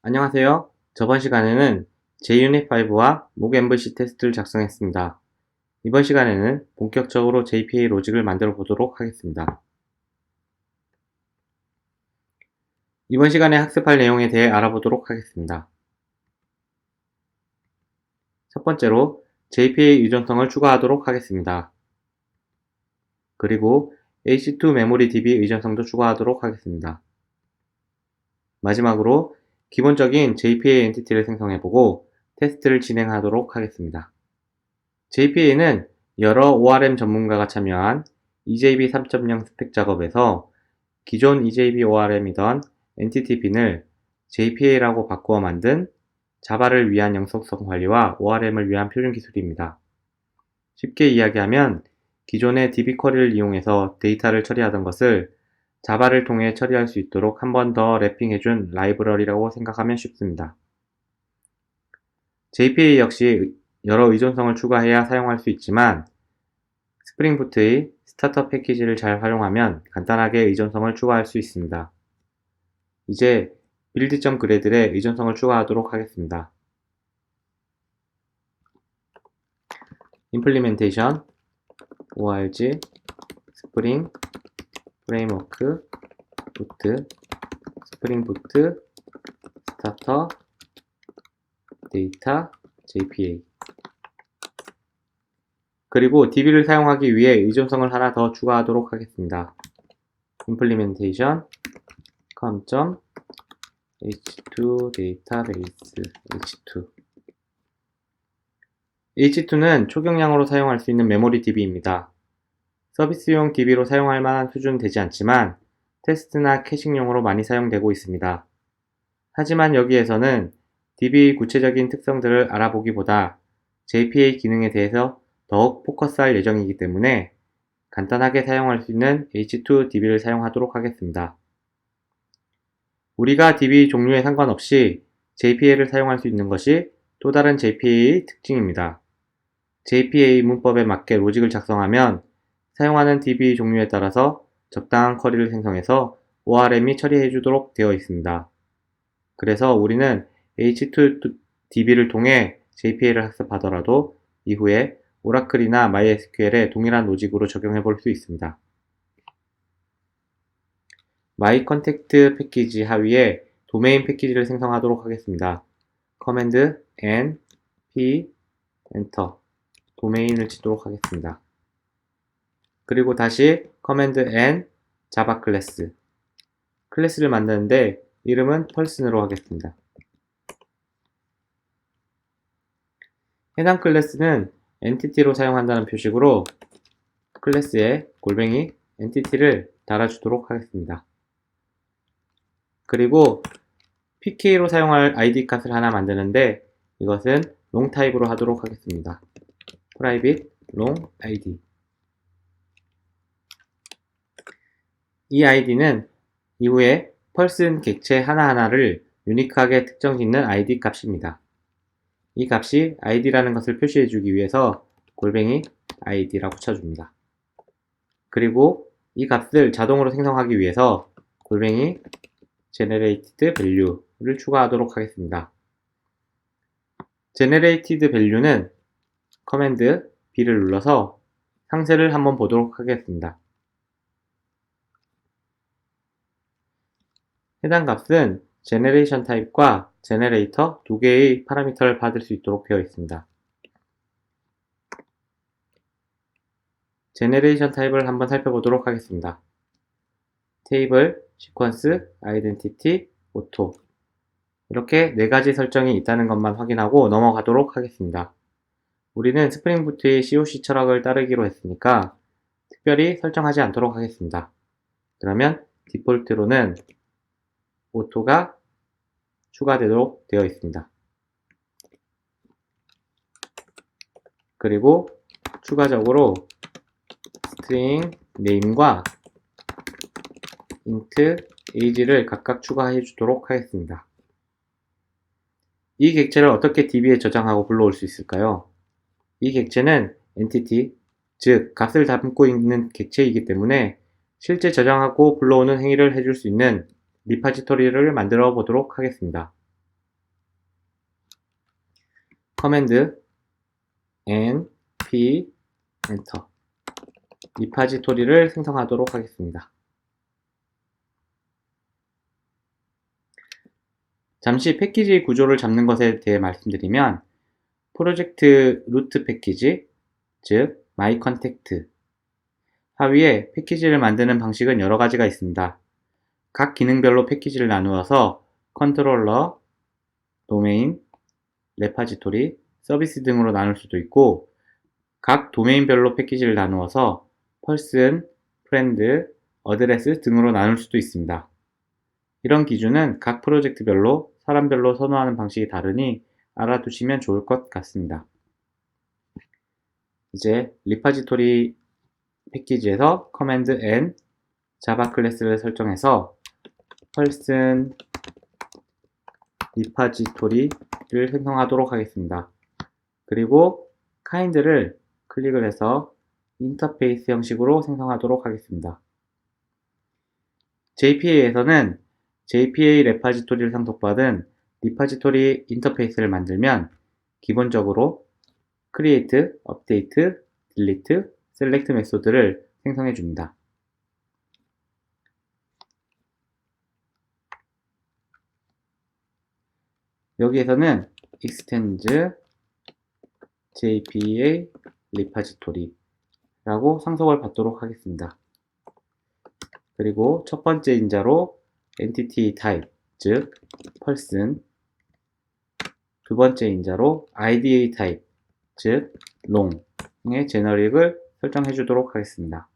안녕하세요. 저번 시간에는 JUnit5와 MOOC-MVC 테스트를 작성했습니다. 이번 시간에는 본격적으로 JPA 로직을 만들어 보도록 하겠습니다. 이번 시간에 학습할 내용에 대해 알아보도록 하겠습니다. 첫 번째로 JPA 유전성을 추가하도록 하겠습니다. 그리고 H2 메모리 DB 의존성도 추가하도록 하겠습니다. 마지막으로 기본적인 JPA 엔티티를 생성해보고 테스트를 진행하도록 하겠습니다. JPA는 여러 ORM 전문가가 참여한 EJB 3.0 스펙 작업에서 기존 EJB ORM이던 엔티티 빈을 JPA라고 바꾸어 만든 자바를 위한 영속성 관리와 ORM을 위한 표준 기술입니다. 쉽게 이야기하면 기존의 DB 쿼리를 이용해서 데이터를 처리하던 것을 자바를 통해 처리할 수 있도록 한 번 더 랩핑해준 라이브러리라고 생각하면 쉽습니다. JPA 역시 여러 의존성을 추가해야 사용할 수 있지만 스프링부트의 스타터 패키지를 잘 활용하면 간단하게 의존성을 추가할 수 있습니다. 이제 build.gradle에 의존성을 추가하도록 하겠습니다. implementation org spring framework boot spring boot starter data JPA 그리고 DB를 사용하기 위해 의존성을 하나 더 추가하도록 하겠습니다. implementation h2 database h2는 초경량으로 사용할 수 있는 메모리 DB입니다. 서비스용 DB로 사용할 만한 수준은 되지 않지만 테스트나 캐싱용으로 많이 사용되고 있습니다. 하지만 여기에서는 DB의 구체적인 특성들을 알아보기보다 JPA 기능에 대해서 더욱 포커스할 예정이기 때문에 간단하게 사용할 수 있는 H2 DB를 사용하도록 하겠습니다. 우리가 DB 종류에 상관없이 JPA를 사용할 수 있는 것이 또 다른 JPA의 특징입니다. JPA 문법에 맞게 로직을 작성하면 사용하는 DB 종류에 따라서 적당한 쿼리를 생성해서 ORM이 처리해 주도록 되어 있습니다. 그래서 우리는 H2 DB를 통해 JPA를 학습하더라도 이후에 오라클이나 MySQL에 동일한 로직으로 적용해 볼 수 있습니다. myContact 패키지 하위에 도메인 패키지를 생성하도록 하겠습니다. 커맨드 N, P, 엔터 도메인을 치도록 하겠습니다. 그리고 다시 커맨드 N, 자바 클래스를 만드는데 이름은 펄슨으로 하겠습니다. 해당 클래스는 엔티티로 사용한다는 표식으로 클래스에 골뱅이 엔티티를 달아주도록 하겠습니다. 그리고 PK로 사용할 ID 값을 하나 만드는데 이것은 long 타입으로 하도록 하겠습니다. private long id 이 아이디는 이후에 펄슨 객체 하나하나를 유니크하게 특정 짓는 ID 값입니다. 이 값이 id라는 것을 표시해주기 위해서 골뱅이 id라고 쳐줍니다. 그리고 이 값을 자동으로 생성하기 위해서 골뱅이 generated value를 추가하도록 하겠습니다. generated value는 커맨드 B를 눌러서 상세를 한번 보도록 하겠습니다. 해당 값은 generation 타입과 generator 두 개의 파라미터를 받을 수 있도록 되어 있습니다. generation 타입을 한번 살펴보도록 하겠습니다. 테이블, 시퀀스, 아이덴티티, 오토 이렇게 네 가지 설정이 있다는 것만 확인하고 넘어가도록 하겠습니다. 우리는 스프링부트의 COC 철학을 따르기로 했으니까 특별히 설정하지 않도록 하겠습니다. 그러면 디폴트로는 오토가 추가되도록 되어 있습니다. 그리고 추가적으로 string name과 int age를 각각 추가해 주도록 하겠습니다. 이 객체를 어떻게 DB에 저장하고 불러올 수 있을까요? 이 객체는 엔티티, 즉 값을 담고 있는 객체이기 때문에 실제 저장하고 불러오는 행위를 해줄 수 있는 리파지토리를 만들어 보도록 하겠습니다. 커맨드 N, P, 엔터 리파지토리를 생성하도록 하겠습니다. 잠시 패키지 구조를 잡는 것에 대해 말씀드리면 프로젝트 루트 패키지, 즉 마이 컨택트 하위에 패키지를 만드는 방식은 여러 가지가 있습니다. 각 기능별로 패키지를 나누어서 컨트롤러, 도메인, 레파지토리, 서비스 등으로 나눌 수도 있고 각 도메인별로 패키지를 나누어서 퍼슨, 프렌드, 어드레스 등으로 나눌 수도 있습니다. 이런 기준은 각 프로젝트별로 사람별로 선호하는 방식이 다르니 알아두시면 좋을 것 같습니다. 이제 리파지토리 패키지에서 커맨드 N 자바 클래스를 설정해서 퍼슨 리파지토리를 생성하도록 하겠습니다. 그리고 kind를 클릭을 해서 인터페이스 형식으로 생성하도록 하겠습니다. JPA에서는 JPA 레파지토리를 상속받은 리파지토리 인터페이스를 만들면 기본적으로 create, update, delete, select 메소드를 생성해 줍니다. 여기에서는 extends JPA repository 라고 상속을 받도록 하겠습니다. 그리고 첫 번째 인자로 entity type, 즉 person, 두 번째 인자로 IDA type, 즉 long의 제너릭을 설정해 주도록 하겠습니다.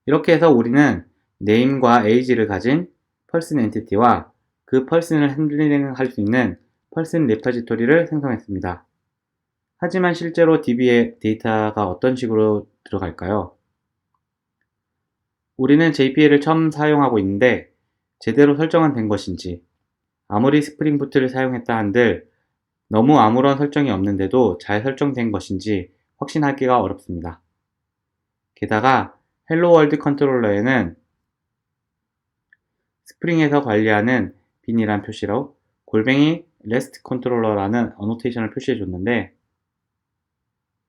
이렇게 해서 우리는 name과 age를 가진 person entity와 그 person을 핸들링할 수 있는 person repository를 생성했습니다. 하지만 실제로 DB에 데이터가 어떤 식으로 들어갈까요? 우리는 JPA를 처음 사용하고 있는데 제대로 설정은 된 것인지, 아무리 스프링 부트를 사용했다 한들 너무 아무런 설정이 없는데도 잘 설정된 것인지 확신하기가 어렵습니다. 게다가 헬로 월드 컨트롤러에는 스프링에서 관리하는 빈이란 표시로 골뱅이 REST 컨트롤러라는 어노테이션을 표시해 줬는데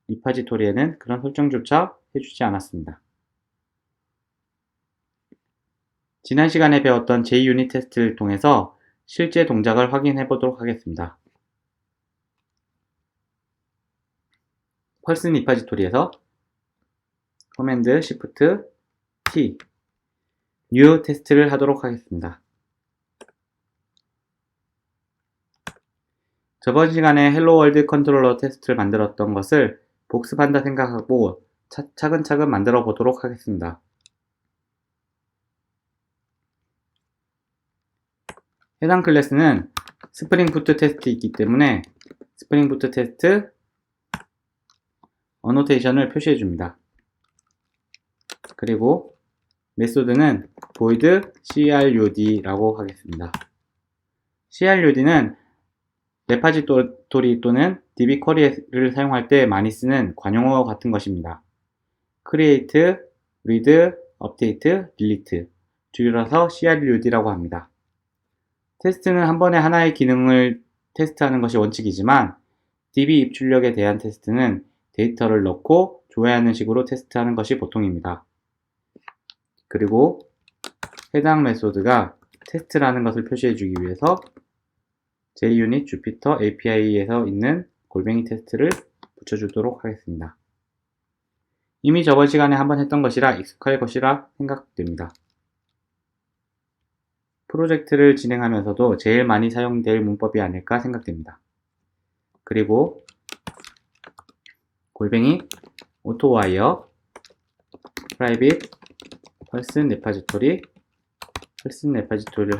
리파지토리에는 그런 설정조차 해주지 않았습니다. 지난 시간에 배웠던 JUnit 테스트를 통해서 실제 동작을 확인해 보도록 하겠습니다. 펄슨 리파지토리에서 커맨드 Shift T New 테스트를 하도록 하겠습니다. 저번 시간에 헬로 월드 컨트롤러 테스트를 만들었던 것을 복습한다 생각하고 차근차근 만들어 보도록 하겠습니다. 해당 클래스는 스프링 부트 테스트이기 때문에 스프링 부트 테스트 어노테이션을 표시해 줍니다. 그리고 메소드는 void crud라고 하겠습니다. crud는 레파지토리 또는 DB 쿼리를 사용할 때 많이 쓰는 관용어 같은 것입니다. create, read, update, delete 줄여서 crud라고 합니다. 테스트는 한 번에 하나의 기능을 테스트하는 것이 원칙이지만 DB 입출력에 대한 테스트는 데이터를 넣고 조회하는 식으로 테스트하는 것이 보통입니다. 그리고 해당 메소드가 테스트라는 것을 표시해 주기 위해서 JUnit Jupyter API에서 있는 골뱅이 테스트를 붙여주도록 하겠습니다. 이미 저번 시간에 한번 했던 것이라 익숙할 것이라 생각됩니다. 프로젝트를 진행하면서도 제일 많이 사용될 문법이 아닐까 생각됩니다. 그리고 골뱅이 auto-wire private person repository를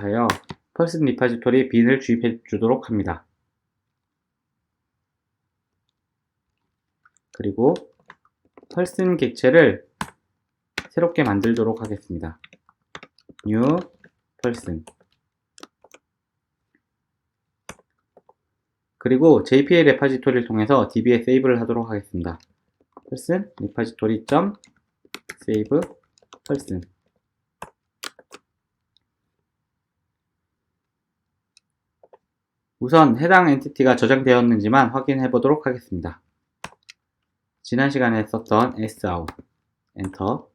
하여 person repository 빈을 주입해 주도록 합니다. 그리고 person 객체를 새롭게 만들도록 하겠습니다. new person 그리고 JPA 레파지토리를 통해서 DB에 세이브를 하도록 하겠습니다. person repository.save person 우선 해당 엔티티가 저장되었는지만 확인해 보도록 하겠습니다. 지난 시간에 썼던 sout 엔터,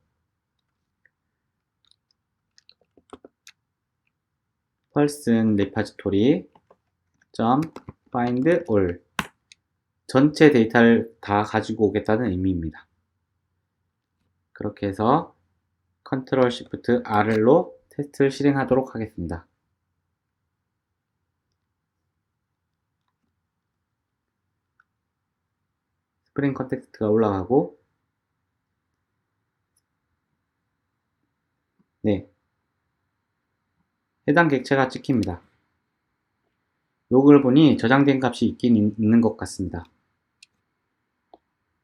person repository find all 전체 데이터를 다 가지고 오겠다는 의미입니다. 그렇게 해서 Ctrl Shift R로 테스트를 실행하도록 하겠습니다. 스프링 컨텍스트가 올라가고, 네, 해당 객체가 찍힙니다. 로그를 보니 저장된 값이 있긴 있는 것 같습니다.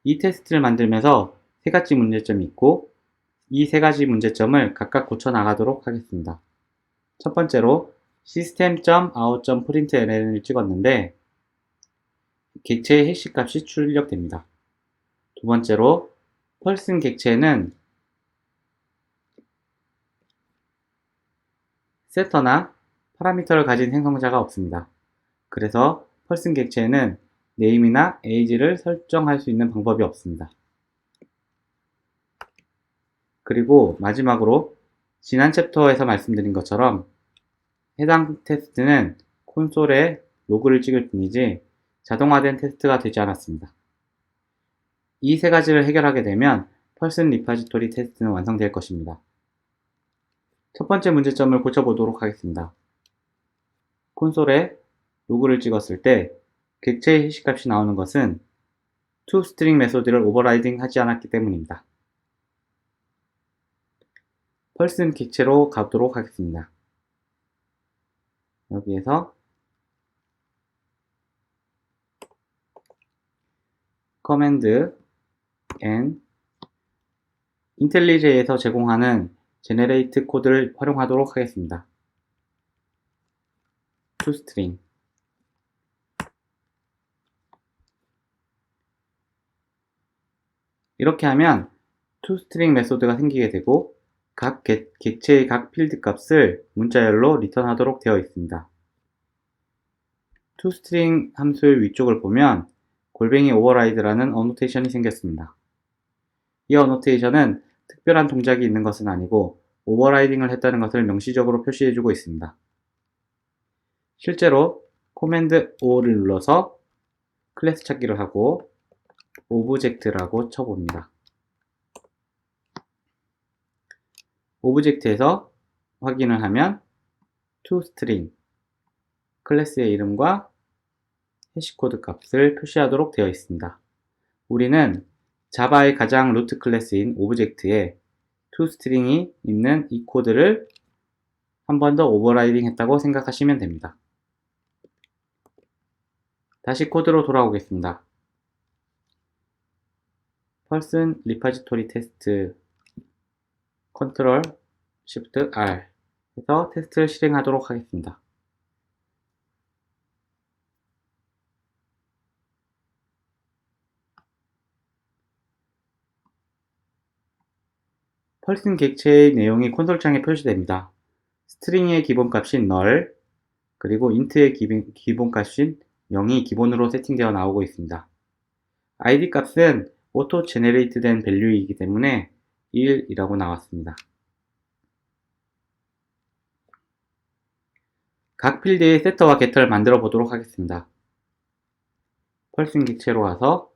이 테스트를 만들면서 세 가지 문제점이 있고, 이 세 가지 문제점을 각각 고쳐 나가도록 하겠습니다. 첫 번째로 system.out.println을 찍었는데 객체의 해시 값이 출력됩니다. 두 번째로 person 객체에는 세터나 파라미터를 가진 생성자가 없습니다. 그래서 person 객체에는 name이나 age를 설정할 수 있는 방법이 없습니다. 그리고 마지막으로 지난 챕터에서 말씀드린 것처럼 해당 테스트는 콘솔에 로그를 찍을 뿐이지 자동화된 테스트가 되지 않았습니다. 이 세 가지를 해결하게 되면 person repository 테스트는 완성될 것입니다. 첫 번째 문제점을 고쳐보도록 하겠습니다. 콘솔에 로그를 찍었을 때 객체의 해시값이 나오는 것은 toString 메소드를 오버라이딩 하지 않았기 때문입니다. person 객체로 가도록 하겠습니다. 여기에서 command n 인텔리제이에서 제공하는 generate 코드를 활용하도록 하겠습니다. toString 이렇게 하면 toString 메소드가 생기게 되고 각 객체의 각 필드 값을 문자열로 리턴하도록 되어 있습니다. toString 함수의 위쪽을 보면 골뱅이 오버라이드라는 어노테이션이 생겼습니다. 이 어노테이션은 특별한 동작이 있는 것은 아니고 오버라이딩을 했다는 것을 명시적으로 표시해주고 있습니다. 실제로 코맨드 O를 눌러서 클래스 찾기를 하고 오브젝트라고 쳐봅니다. 오브젝트에서 확인을 하면 toString 클래스의 이름과 해시코드 값을 표시하도록 되어 있습니다. 우리는 자바의 가장 루트 클래스인 오브젝트에 toString이 있는 이 코드를 한 번 더 오버라이딩 했다고 생각하시면 됩니다. 다시 코드로 돌아오겠습니다. person repository test Ctrl Shift R 해서 테스트를 실행하도록 하겠습니다. person 객체의 내용이 콘솔창에 표시됩니다. 스트링의 기본값인 null, 그리고 int의 기본값인 0이 기본으로 세팅되어 나오고 있습니다. id 값은 auto generate 된 value이기 때문에 1이라고 나왔습니다. 각 필드의 세터와 게터를 만들어 보도록 하겠습니다. person 객체로 와서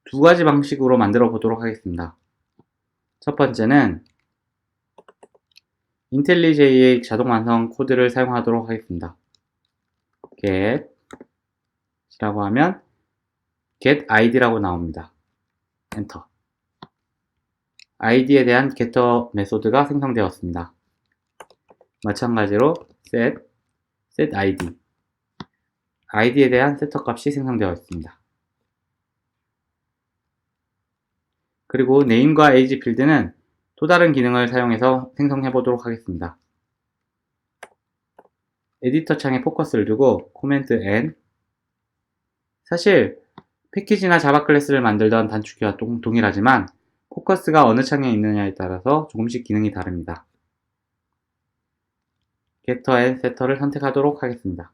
두 가지 방식으로 만들어 보도록 하겠습니다. 첫 번째는 인텔리제이의 자동 완성 코드를 사용하도록 하겠습니다. get 라고 하면 get id라고 나옵니다. 엔터. id에 대한 getter 메소드가 생성되었습니다. 마찬가지로 set id id에 대한 세터 값이 생성되어 있습니다. 그리고 name과 age 필드는 또 다른 기능을 사용해서 생성해 보도록 하겠습니다. 에디터 창에 포커스를 두고 코맨드 N 사실 패키지나 자바 클래스를 만들던 단축키와 동일하지만 포커스가 어느 창에 있느냐에 따라서 조금씩 기능이 다릅니다. getter and setter를 선택하도록 하겠습니다.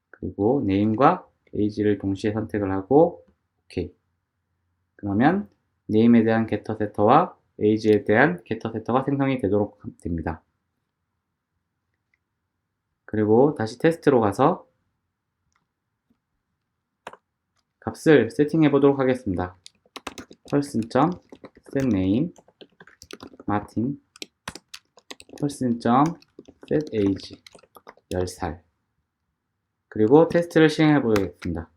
그리고 name과 age를 동시에 선택을 하고 OK. 그러면 name에 대한 getter setter와 age에 대한 getter setter가 생성이 되도록 됩니다. 그리고 다시 테스트로 가서 값을 세팅해 보도록 하겠습니다. person.setName martin person.setAge 10살. 그리고 테스트를 실행해 보겠습니다.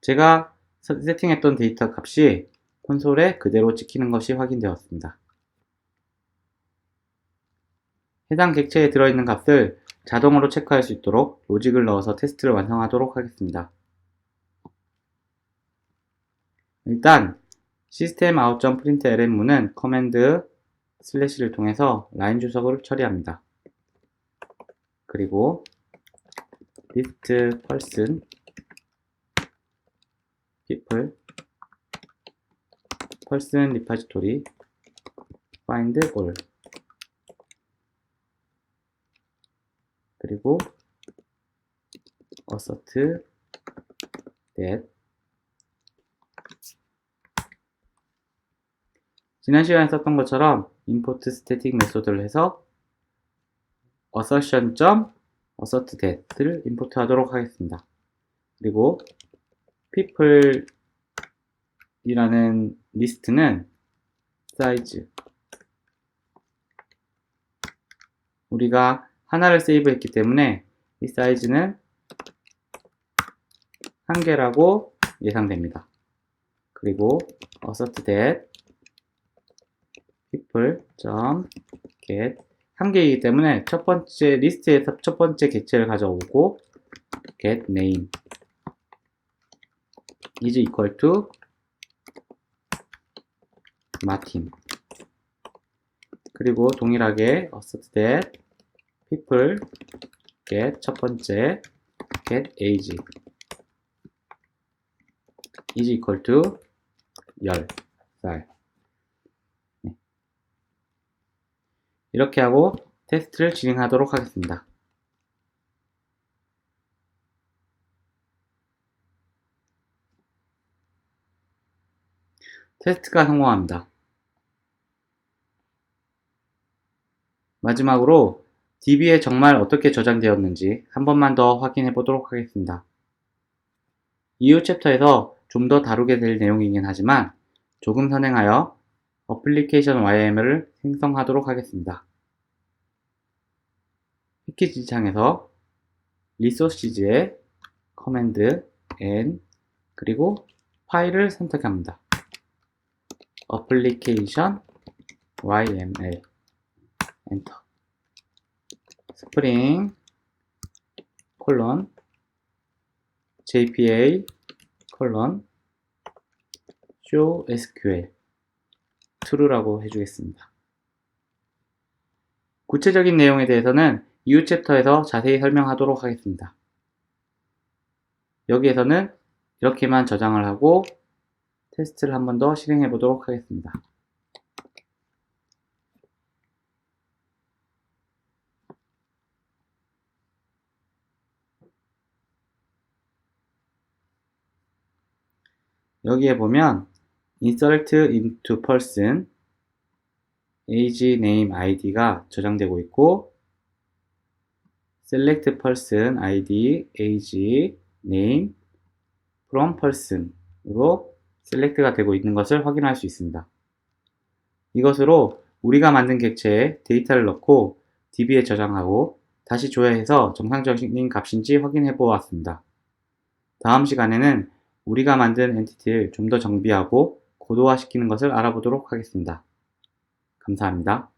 제가 세팅했던 데이터 값이 콘솔에 그대로 찍히는 것이 확인되었습니다. 해당 객체에 들어있는 값을 자동으로 체크할 수 있도록 로직을 넣어서 테스트를 완성하도록 하겠습니다. 일단 system out.println문은 커맨드 슬래시를 통해서 라인 주석을 처리합니다. 그리고 list person people person repository find all 그리고 assert that 지난 시간에 썼던 것처럼 import static 메소드를 해서 assertion.assert that를 임포트 하도록 하겠습니다. 그리고 people 이라는 리스트는 size 우리가 하나를 세이브했기 때문에 이 사이즈는 1개라고 예상됩니다. 그리고 assert that people.get 1개이기 때문에 첫 번째 리스트에서 첫 번째 객체를 가져오고 get name is equal to martin 그리고 동일하게 assert that people get 첫 번째 get age is equal to 10살 이렇게 하고 테스트를 진행하도록 하겠습니다. 테스트가 성공합니다. 마지막으로 DB에 정말 어떻게 저장되었는지 한 번만 더 확인해 보도록 하겠습니다. 이후 챕터에서 좀 더 다루게 될 내용이긴 하지만 조금 선행하여 어플리케이션 YAML을 생성하도록 하겠습니다. 패키지 창에서 리소시즈의 커맨드 N 그리고 파일을 선택합니다. 어플리케이션 YML 엔터 스프링 콜론 JPA 콜론 show SQL true라고 해주겠습니다. 구체적인 내용에 대해서는 이후 챕터에서 자세히 설명하도록 하겠습니다. 여기에서는 이렇게만 저장을 하고 테스트를 한 번 더 실행해 보도록 하겠습니다. 여기에 보면 insert into person age, name, id가 저장되고 있고 select person, id, age, name from person으로 셀렉트가 되고 있는 것을 확인할 수 있습니다. 이것으로 우리가 만든 객체에 데이터를 넣고 DB에 저장하고 다시 조회해서 정상적인 값인지 확인해 보았습니다. 다음 시간에는 우리가 만든 엔티티를 좀 더 정비하고 고도화시키는 것을 알아보도록 하겠습니다. 감사합니다.